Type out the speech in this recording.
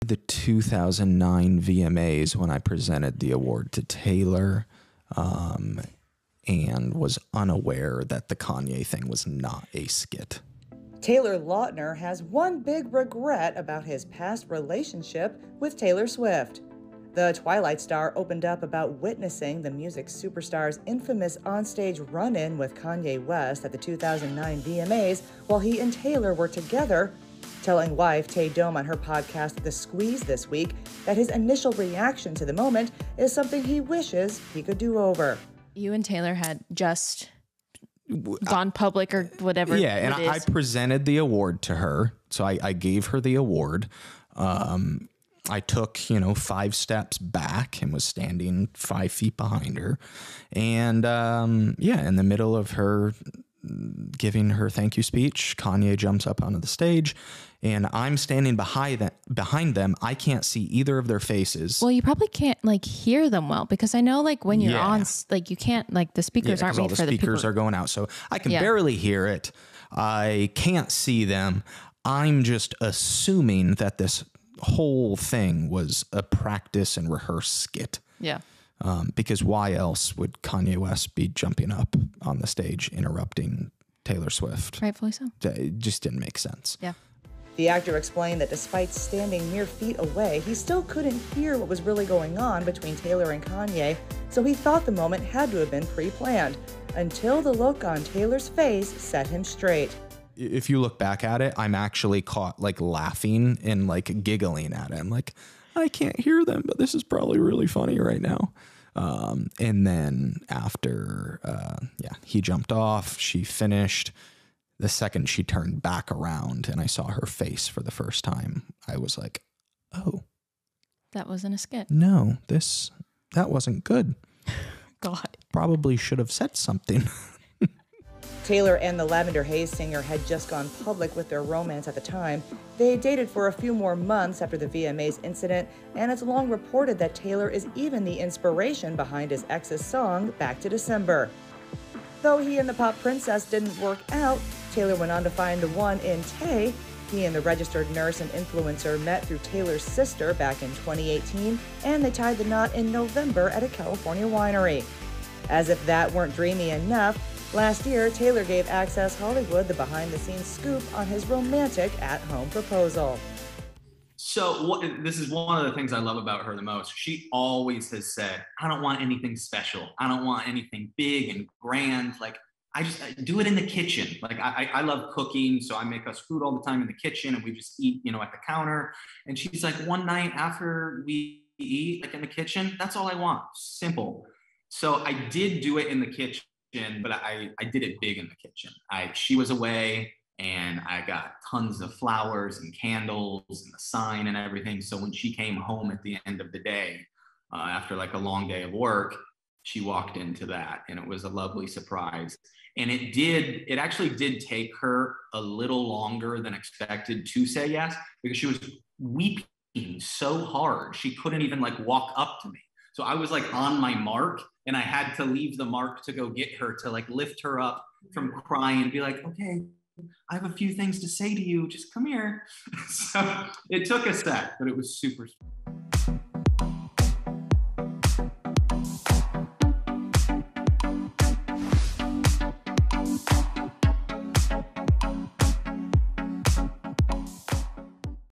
The 2009 VMAs when I presented the award to Taylor, and was unaware that the Kanye thing was not a skit. Taylor Lautner has one big regret about his past relationship with Taylor Swift. The Twilight star opened up about witnessing the music superstar's infamous onstage run-in with Kanye West at the 2009 VMAs while he and Taylor were together, telling wife Tay Dome on her podcast The Squeeze this week that his initial reaction to the moment is something he wishes he could do over. You and Taylor had just gone public or whatever. Yeah, and I presented the award to her. So I gave her the award. I took, 5 steps back and was standing 5 feet behind her. And in the middle of her giving her thank you speech, Kanye jumps up onto the stage and I'm standing behind them. I can't see either of their faces. Well, you probably can't hear them well, because I know when you're on, you can't, the speakers aren't made for the speakers are going out. So I can barely hear it. I can't see them. I'm just assuming that this whole thing was a practice and rehearsed skit. Yeah. Because why else would Kanye West be jumping up on the stage interrupting Taylor Swift? Rightfully so. It just didn't make sense. Yeah. The actor explained that despite standing mere feet away, he still couldn't hear what was really going on between Taylor and Kanye, so he thought the moment had to have been pre-planned, until the look on Taylor's face set him straight. If you look back at it, I'm actually caught laughing and giggling at him. I can't hear them, but this is probably really funny right now. And then after, he jumped off, she finished. The second she turned back around and I saw her face for the first time, I was like, oh. That wasn't a skit. No, that wasn't good. God. Probably should have said something. Taylor and the Lavender Haze singer had just gone public with their romance at the time. They dated for a few more months after the VMAs incident, and it's long reported that Taylor is even the inspiration behind his ex's song, Back to December. Though he and the pop princess didn't work out, Taylor went on to find the one in Tay. He and the registered nurse and influencer met through Taylor's sister back in 2018, and they tied the knot in November at a California winery. As if that weren't dreamy enough, last year, Taylor gave Access Hollywood the behind-the-scenes scoop on his romantic at-home proposal. So this is one of the things I love about her the most. She always has said, I don't want anything special. I don't want anything big and grand. I do it in the kitchen. I love cooking, so I make us food all the time in the kitchen, and we just eat, at the counter. And she's like, one night after we eat, in the kitchen, that's all I want. Simple. So I did do it in the kitchen, but I did it big in the kitchen. She was away, and I got tons of flowers and candles and the sign and everything. So when she came home at the end of the day, after a long day of work, she walked into that, and it was a lovely surprise. And it actually did take her a little longer than expected to say yes, because she was weeping so hard. She couldn't even walk up to me. So I was on my mark, and I had to leave the mark to go get her to lift her up from crying and be like, okay, I have a few things to say to you. Just come here. So it took a sec, but it was super.